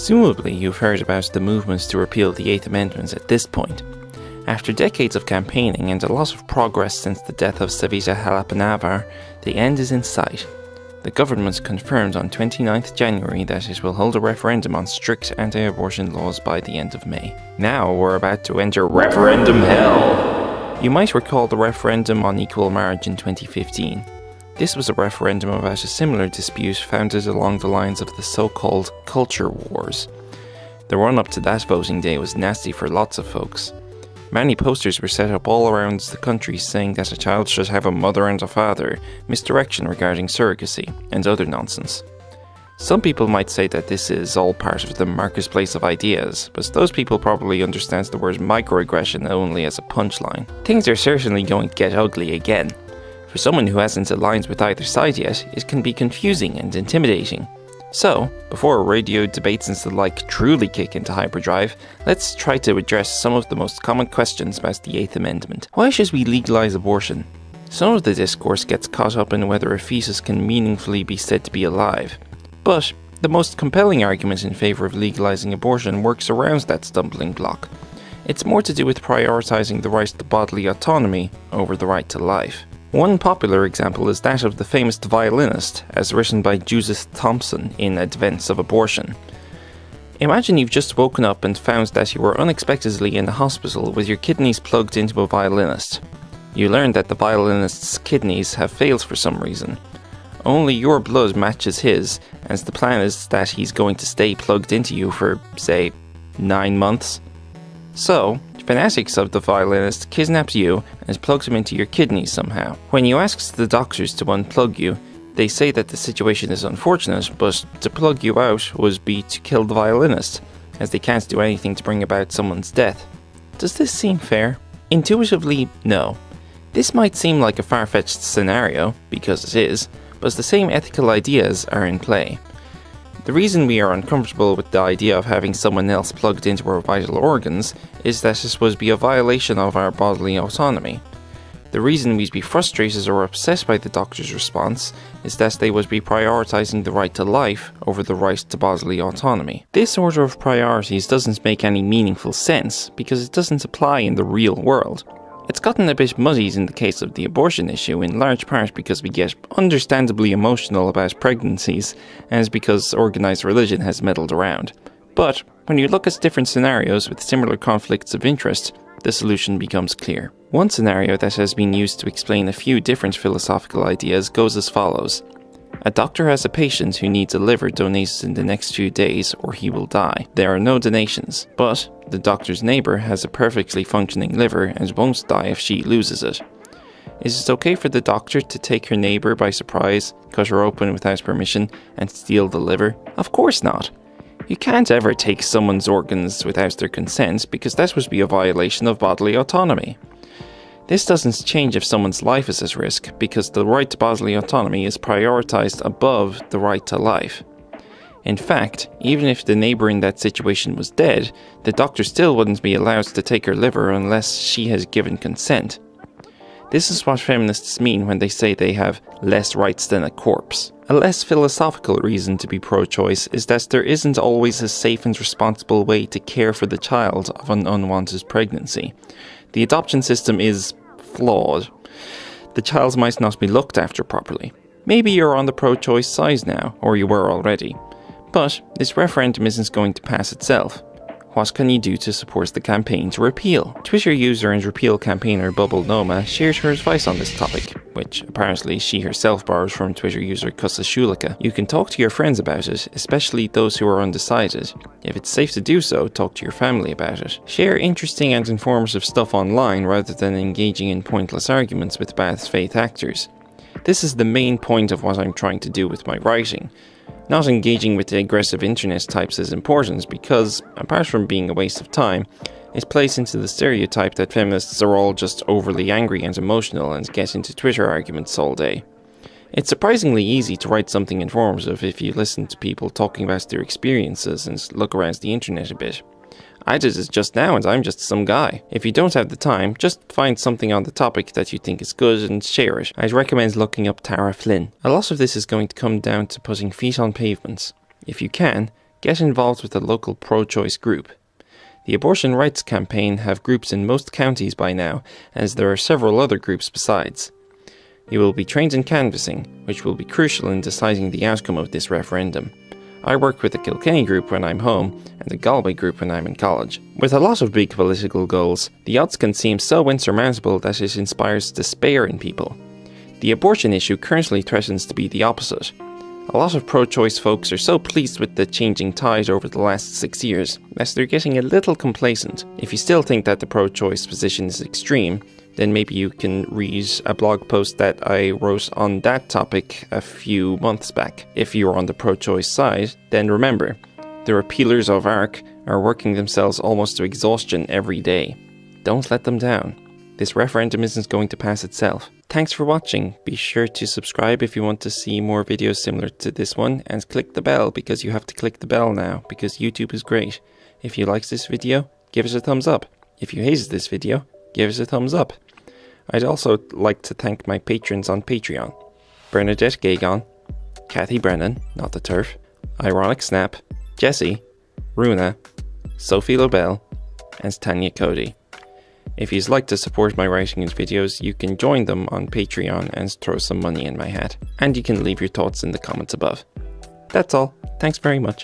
Presumably you've heard about the movements to repeal the Eighth Amendment at this point. After decades of campaigning and a lot of progress since the death of Savita Halappanavar, the end is in sight. The government confirmed on 29th January that it will hold a referendum on strict anti-abortion laws by the end of May. Now we're about to enter referendum hell! You might recall the referendum on equal marriage in 2015. This was a referendum about a similar dispute founded along the lines of the so-called culture wars. The run-up to that voting day was nasty for lots of folks. Many posters were set up all around the country saying that a child should have a mother and a father, misdirection regarding surrogacy, and other nonsense. Some people might say that this is all part of the marketplace of ideas, but those people probably understand the word microaggression only as a punchline. Things are certainly going to get ugly again. For someone who hasn't aligned with either side yet, it can be confusing and intimidating. So, before radio debates and the like truly kick into hyperdrive, let's try to address some of the most common questions about the Eighth Amendment. Why should we legalize abortion? Some of the discourse gets caught up in whether a fetus can meaningfully be said to be alive. But the most compelling argument in favour of legalizing abortion works around that stumbling block. It's more to do with prioritizing the right to bodily autonomy over the right to life. One popular example is that of the famous violinist, as written by Judith Thomson in Advents of Abortion. Imagine you've just woken up and found that you were unexpectedly in a hospital with your kidneys plugged into a violinist. You learn that the violinist's kidneys have failed for some reason. Only your blood matches his, and the plan is that he's going to stay plugged into you for, say, 9 months. So, fanatics of the violinist kidnapped you and plugged him into your kidneys somehow. When you ask the doctors to unplug you, they say that the situation is unfortunate, but to plug you out would be to kill the violinist, as they can't do anything to bring about someone's death. Does this seem fair? Intuitively, no. This might seem like a far-fetched scenario, because it is, but the same ethical ideas are in play. The reason we are uncomfortable with the idea of having someone else plugged into our vital organs is that this would be a violation of our bodily autonomy. The reason we'd be frustrated or upset by the doctor's response is that they would be prioritizing the right to life over the right to bodily autonomy. This order of priorities doesn't make any meaningful sense because it doesn't apply in the real world. It's gotten a bit muddied in the case of the abortion issue, in large part because we get understandably emotional about pregnancies, and because organised religion has meddled around. But when you look at different scenarios with similar conflicts of interest, the solution becomes clear. One scenario that has been used to explain a few different philosophical ideas goes as follows. A doctor has a patient who needs a liver donated in the next few days or he will die. There are no donations, but the doctor's neighbour has a perfectly functioning liver and won't die if she loses it. Is it okay for the doctor to take her neighbour by surprise, cut her open without permission, and steal the liver? Of course not. You can't ever take someone's organs without their consent because that would be a violation of bodily autonomy. This doesn't change if someone's life is at risk, because the right to bodily autonomy is prioritised above the right to life. In fact, even if the neighbour in that situation was dead, the doctor still wouldn't be allowed to take her liver unless she has given consent. This is what feminists mean when they say they have less rights than a corpse. A less philosophical reason to be pro-choice is that there isn't always a safe and responsible way to care for the child of an unwanted pregnancy. The adoption system is flawed. The child might not be looked after properly. Maybe you're on the pro-choice side now, or you were already. But this referendum isn't going to pass itself. What can you do to support the campaign to repeal? Twitter user and repeal campaigner Bubble Noma shared her advice on this topic, which apparently she herself borrowed from Twitter user Kusa Shulika. You can talk to your friends about it, especially those who are undecided. If it's safe to do so, talk to your family about it. Share interesting and informative stuff online rather than engaging in pointless arguments with bad faith actors. This is the main point of what I'm trying to do with my writing. Not engaging with the aggressive internet types is important because, apart from being a waste of time, it plays into the stereotype that feminists are all just overly angry and emotional and get into Twitter arguments all day. It's surprisingly easy to write something informative if you listen to people talking about their experiences and look around the internet a bit. I did it just now and I'm just some guy. If you don't have the time, just find something on the topic that you think is good and share it. I'd recommend looking up Tara Flynn. A lot of this is going to come down to putting feet on pavements. If you can, Get involved with a local pro-choice group. The abortion rights campaign have groups in most counties by now, as there are several other groups besides. You will be trained in canvassing, which will be crucial in deciding the outcome of this referendum. I work with a Kilkenny group when I'm home, and a Galway group when I'm in college. With a lot of big political goals, the odds can seem so insurmountable that it inspires despair in people. The abortion issue currently threatens to be the opposite. A lot of pro-choice folks are so pleased with the changing tide over the last 6 years that they're getting a little complacent. If you still think that the pro-choice position is extreme, then maybe you can read a blog post that I wrote on that topic a few months back. If you're on the pro-choice side, then remember, the repealers of ARC are working themselves almost to exhaustion every day. Don't let them down. This referendum isn't going to pass itself. Thanks for watching. Be sure to subscribe if you want to see more videos similar to this one, and click the bell, because you have to click the bell now, because YouTube is great. If you liked this video, give us a thumbs up. If you hated this video, give us a thumbs up. I'd also like to thank my patrons on Patreon: Bernadette Gagon, Kathy Brennan, not the turf, Ironic Snap, Jesse, Runa, Sophie Lobel, and Tanya Cody. If you'd like to support my writing and videos, you can join them on Patreon and throw some money in my hat. And you can leave your thoughts in the comments above. That's all. Thanks very much.